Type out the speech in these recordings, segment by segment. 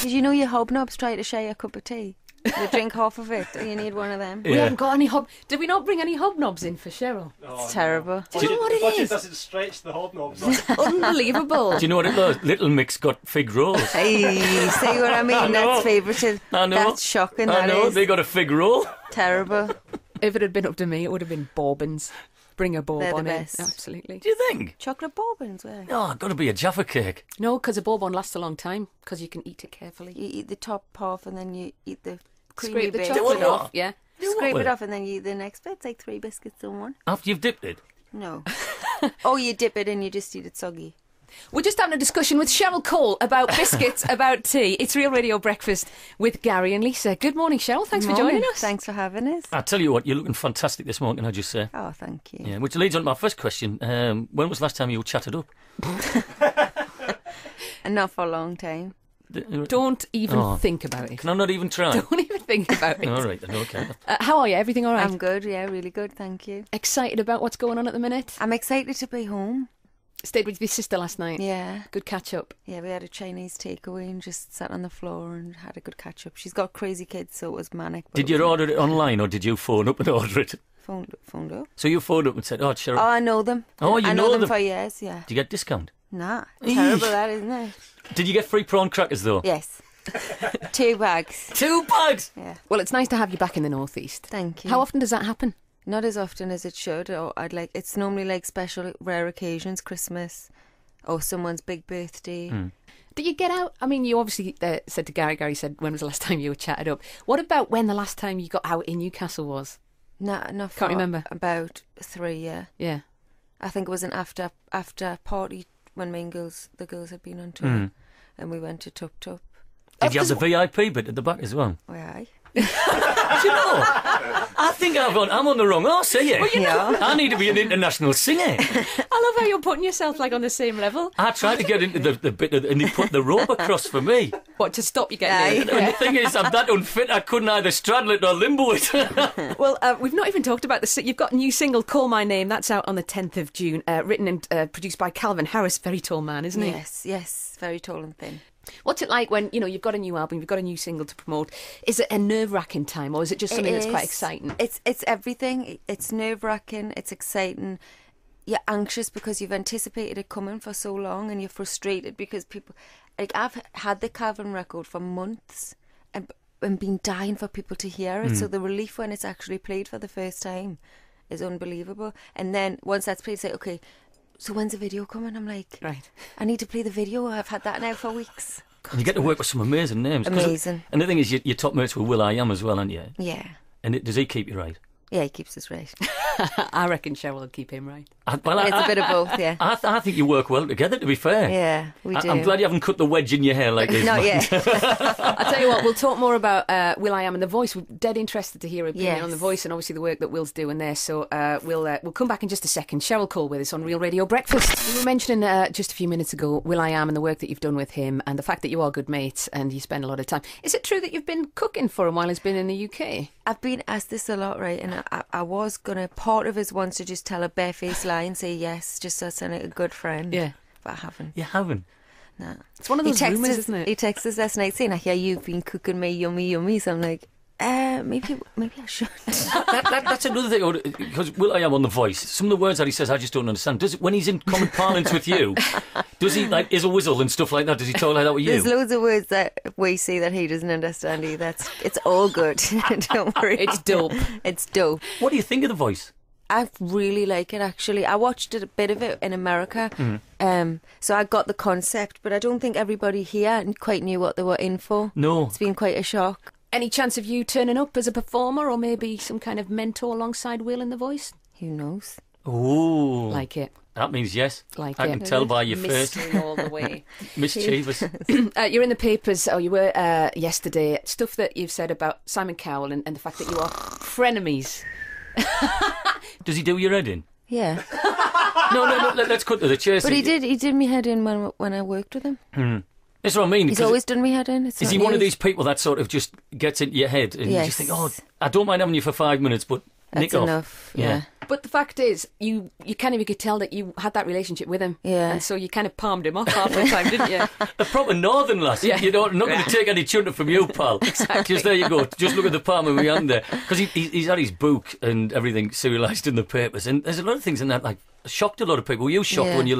Did you know your hobnobs try to share a cup of tea? They drink half of it, and you need one of them. We haven't got any Did we not bring any hobnobs in for Cheryl? It's terrible. Do you know what it is? It doesn't stretch the hobnobs. Unbelievable. Do you know what it was? Little Mix got fig rolls. Hey, see what I mean? That's favourite. I know. That's shocking. I know, they got a fig roll. Terrible. If it had been up to me, it would have been bourbons. Bring a bourbon They're the in. best. Absolutely. Do you think? Chocolate bourbons, were they? Oh, got to be a Jaffa cake. No, because a bourbon lasts a long time, because you can eat it carefully. You eat the top half and then you eat the creamy Scrape the bit. chocolate what? off, yeah. Scrape with it it? off and then you eat the next bit. It's like 3 biscuits in one. After you've dipped it? No. Oh, you dip it and you just eat it soggy. We're just having a discussion with Cheryl Cole about biscuits, about tea. It's Real Radio Breakfast with Gary and Lisa. Good morning, Cheryl. Thanks for joining us. Thanks for having us. I tell you what, you're looking fantastic this morning, can I just say? Oh, thank you. Yeah, which leads on to my first question. When was the last time you were chatted up? And not for a long time. Don't even think about it. Can I not even try? Don't even think about it. All right, then, okay. How are you? Everything all right? I'm good, yeah, really good, thank you. Excited about what's going on at the minute? I'm excited to be home. Stayed with your sister last night. Yeah. Good catch up. Yeah, we had a Chinese takeaway and just sat on the floor and had a good catch up. She's got crazy kids, so it was manic. Did you order it online or did you phone up and order it? Phoned up. So you phoned up and said, oh, Cheryl. Oh, I know them. Oh, you I know them them? for years, yeah. Did you get discount? Nah, terrible that, isn't it? Did you get free prawn crackers, though? Yes. 2 bags. 2 bags? Yeah. Well, it's nice to have you back in the northeast. Thank you. How often does that happen? Not as often as it should. Or it's normally like special, rare occasions, Christmas, or someone's big birthday. Do you get out? I mean, you obviously said to Gary said, when was the last time you were chatted up? What about when the last time you got out in Newcastle was? Not for Can't remember. About 3, yeah. Yeah. I think it was an after party when the girls had been on tour, and we went to Tup Tup. Did you have the VIP bit at the back as well? Aye. Do you know? I think I'm on the wrong arse, are you? Well, you know. I need to be an international singer. I love how you're putting yourself like on the same level. I tried to get into the bit and they put the rope across for me. What, to stop you getting in? And the thing is, I'm that unfit I couldn't either straddle it or limbo it. Well, we've not even talked about you've got a new single, Call My Name. That's out on the 10th of June, written and produced by Calvin Harris. Very tall man, isn't he? Yes, very tall and thin. What's it like when, you've got a new album, you've got a new single to promote? Is it a nerve-wracking time, or is it just something that's quite exciting? It's everything. It's nerve-wracking, it's exciting. You're anxious because you've anticipated it coming for so long, and you're frustrated because people... Like, I've had the Calvin record for months and been dying for people to hear it, so the relief when it's actually played for the first time is unbelievable. And then once that's played, say, okay... So when's the video coming? I'm like, right. I need to play the video. I've had that now for weeks. And you get to work with some amazing names. Amazing. And the thing is, you're top mates with will.i.am as well, aren't you? Yeah. And does he keep you right? Yeah, he keeps us right. I reckon Cheryl will keep him right. It's a bit of both, yeah. I think you work well together, to be fair. Yeah, we do. I'm glad you haven't cut the wedge in your hair like this. Not yet. I'll tell you what, we'll talk more about will.i.am and The Voice. We're dead interested to hear your opinion Yes. on The Voice and obviously the work that Will's doing there. So we'll come back in just a second. Cheryl Cole with us on Real Radio Breakfast. We were mentioning just a few minutes ago will.i.am and the work that you've done with him and the fact that you are good mates and you spend a lot of time. Is it true that you've been cooking for him while he's been in the UK? I've been asked this a lot, right? And I was going to, part of us wants to just tell a barefaced lie and say yes, just so I sound like a good friend. Yeah. But I haven't. You haven't? No. It's one of those rumours, isn't it? He texted us last night saying, I hear you've been cooking me yummy yummy. So I'm like, maybe I should. That's another thing, because will.i.am on The Voice, some of the words that he says I just don't understand. When he's in common parlance with you, does he like is a whistle and stuff like that? Does he talk like that with you? There's loads of words that we say that he doesn't understand either. It's all good. Don't worry. It's dope. It's dope. What do you think of The Voice? I really like it, actually. I watched a bit of it in America, so I got the concept, but I don't think everybody here quite knew what they were in for. No. It's been quite a shock. Any chance of you turning up as a performer or maybe some kind of mentor alongside Will in The Voice? Who knows? Ooh. Like it. That means yes. Like I it. can tell by your face. Mystery all the way. Mischievous. You're in the papers, you were yesterday. Stuff that you've said about Simon Cowell and the fact that you are frenemies. Does he do your head in? Yeah. No, let's cut to the chase. But he did me head in when I worked with him. That's what I mean. He's always done me head in. Is he one of these people that sort of just gets into your head and you just think, oh, I don't mind having you for 5 minutes, but That's nick off? enough, yeah. But the fact is, you kind of could tell that you had that relationship with him. Yeah. And so you kind of palmed him off half the time, didn't you? A proper northern lass. Yeah. You know, I'm not going to take any chunder from you, pal. Exactly. Just there you go. Just look at the palm of my hand there. Because he's had his book and everything serialised in the papers. And there's a lot of things in that, like, shocked a lot of people. Were you shocked when you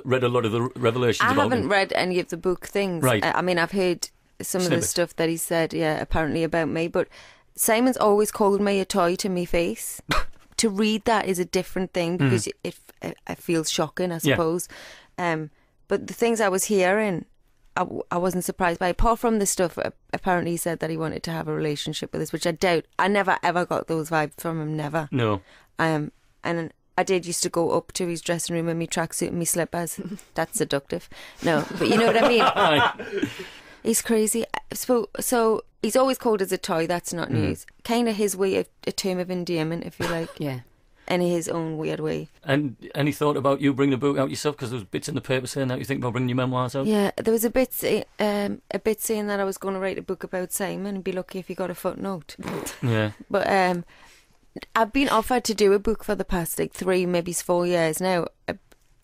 read a lot of the revelations I about him? haven't read any of the book things. Right. I mean, I've heard some of the Snippets. stuff that he said, apparently about me. But Simon's always called me a toy to me face. To read that is a different thing because it feels shocking, I suppose. But the things I was hearing, I wasn't surprised by. Apart from the stuff, apparently he said that he wanted to have a relationship with us, which I doubt. I never ever got those vibes from him, never. No. And I did used to go up to his dressing room in my tracksuit and my slippers. That's seductive. No, but you know what I mean? He's crazy. So he's always called as a toy. That's not news. Kind of his way of a term of endearment, if you like. Yeah. In his own weird way. And any thought about you bringing the book out yourself? Because there was bits in the paper saying that you think about bringing your memoirs out. Yeah, there was a bit saying that I was going to write a book about Simon and be lucky if you got a footnote. Yeah. But I've been offered to do a book for the past 3, maybe 4 years now,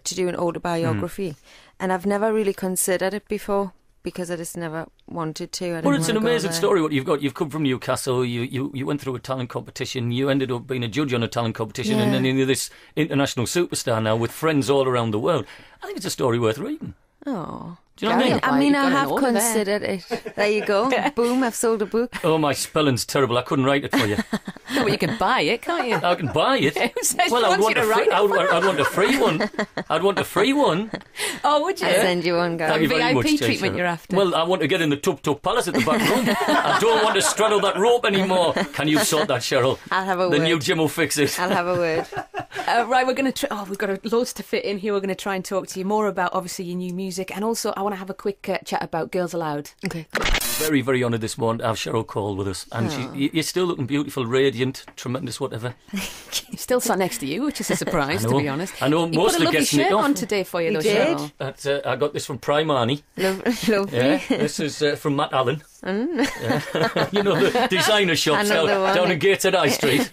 to do an autobiography, and I've never really considered it before because I just never wanted to. Well, it's an amazing story what you've got. You've come from Newcastle, you went through a talent competition, you ended up being a judge on a talent competition, and then you're this international superstar now with friends all around the world. I think it's a story worth reading. Oh. Do you know what I mean? I mean, You've I got an have order there. considered it. There you go. Boom, I've sold a book. Oh, my spelling's terrible. I couldn't write it for you. No, but you can buy it, can't you? I can buy it. Who says Well, she I'd wants want, you to write it? I'd want a free one. I'd want a free one. Oh, would you? I'll send you one, guys. Thank you very VIP much, treatment Cheryl. you're after. Well, I want to get in the Tuk Palace at the back room. I don't want to straddle that rope anymore. Can you sort that, Cheryl? I'll have a The word. new Jim will fix it. I'll have a word. Right, we're going to we've got loads to fit in here. We're going to try and talk to you more about, obviously, your new music. And also, I want to have a quick chat about Girls Aloud. Okay. Very, very honoured this morning to have Cheryl Cole with us. And you're still looking beautiful, radiant, tremendous, whatever. He's still sat next to you, which is a surprise, I know. to be honest. I know, You most put of a the lovely guests nick shirt off. on today for you, You though, did? Cheryl. That's, I got this from Primani. Lovely. Yeah, this is from Matt Allen. Yeah. You know, the designer shops I know the one. down in Gateshead High Street.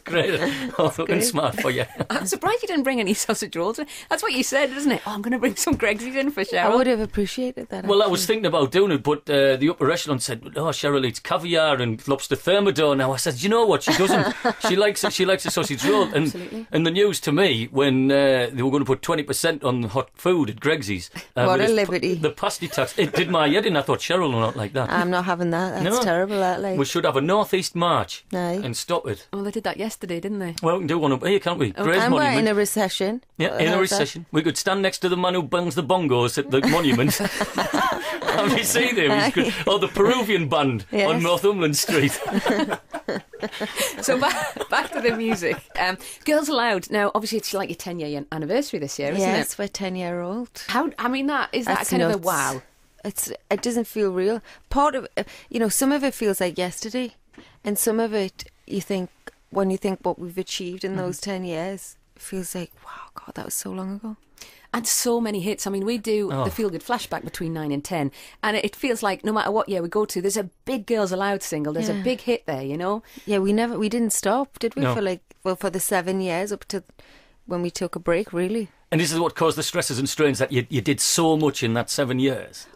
Great. Oh, looking smart for you. I'm surprised you didn't bring any sausage rolls. That's what you said, isn't it? Oh, I'm going to bring some Gregsy's in for Cheryl. I would have appreciated that. Well, I actually. was thinking about doing it, but the upper echelon said, "Oh, Cheryl eats caviar and lobster thermidor." Now I said, "You know what? She doesn't. She likes it. She likes a sausage roll." And Absolutely. and the news to me when they were going to put 20% on hot food at Gregsy's. What with a this liberty. The pasty tax. It did my head in. I thought Cheryl will not like that. I'm not having that. That's No. terrible. That like. We should have a northeast march Aye. and stop it. Well, they did that yesterday, didn't they? Well, we can do one up here, can't we? Grey's And we're Monument. in a recession. Yeah, in a How's that? recession. We could stand next to the man who bangs the bongos at the monument. Have you seen him? He's good. Oh, the Peruvian band Yes. on Northumberland Street. So back to the music. Girls Aloud. Now, obviously, it's like your 10-year anniversary this year, isn't Yes, it? we're 10-year-old. How? I mean, that is that That's kind of a nuts. wow. It doesn't feel real. Part of some of it feels like yesterday, and some of it you think when you think what we've achieved in those 10 years, it feels like wow, God, that was so long ago. And so many hits. I mean, we do the Feel Good flashback between 9 and 10, and it feels like no matter what year we go to, there's a big Girls Aloud single. There's a Yeah. big hit there, you know. Yeah, we didn't stop, did we? No. For the 7 years up to when we took a break, really. And this is what caused the stresses and strains that you did so much in that 7 years.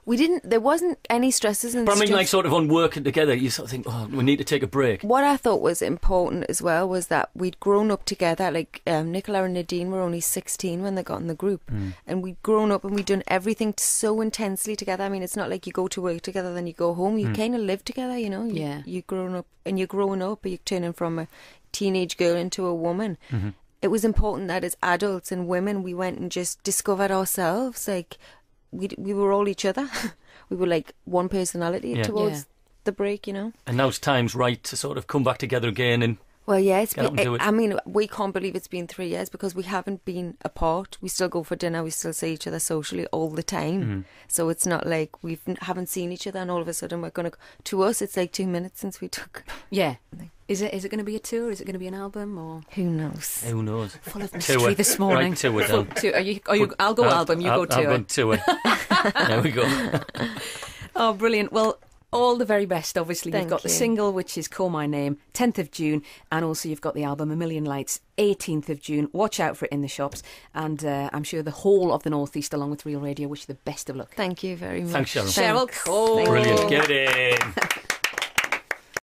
There wasn't any stresses and But I mean, stuff. like, sort of on working together, you sort of think, oh, we need to take a break. What I thought was important as well was that we'd grown up together. Like Nicola and Nadine were only 16 when they got in the group, and we'd grown up and we'd done everything so intensely together. I mean, it's not like you go to work together then you go home. You kind of live together, you know. Yeah. You're growing up, and you're growing up, but you're turning from a teenage girl into a woman. It was important that as adults and women, we went and just discovered ourselves. Like we were all each other. We were like one personality Yeah. towards Yeah. the break, you know. And now's time's right to sort of come back together again. And Well, yeah, it's Get out and do it. I mean, we can't believe it's been 3 years because we haven't been apart. We still go for dinner. We still see each other socially all the time. So it's not like we haven't seen each other and all of a sudden we're going to... To us, it's like 2 minutes since we took... Yeah. Is it going to be a tour? Is it going to be an album? Or Who knows? who knows? full of Tour. mystery this morning? Right, tour then. Are you? I'll go album. You go I'll tour. go tour. There we go. Oh, brilliant. Well, all the very best. Obviously, Thank you've got the you. single, which is Call My Name, 10th of June, and also you've got the album A Million Lights, 18th of June. Watch out for it in the shops, and I'm sure the whole of the North East, along with Real Radio, wish you the best of luck. Thank you very much. Thanks, Cheryl. Cheryl Cole. Thank you. Brilliant. Get it in.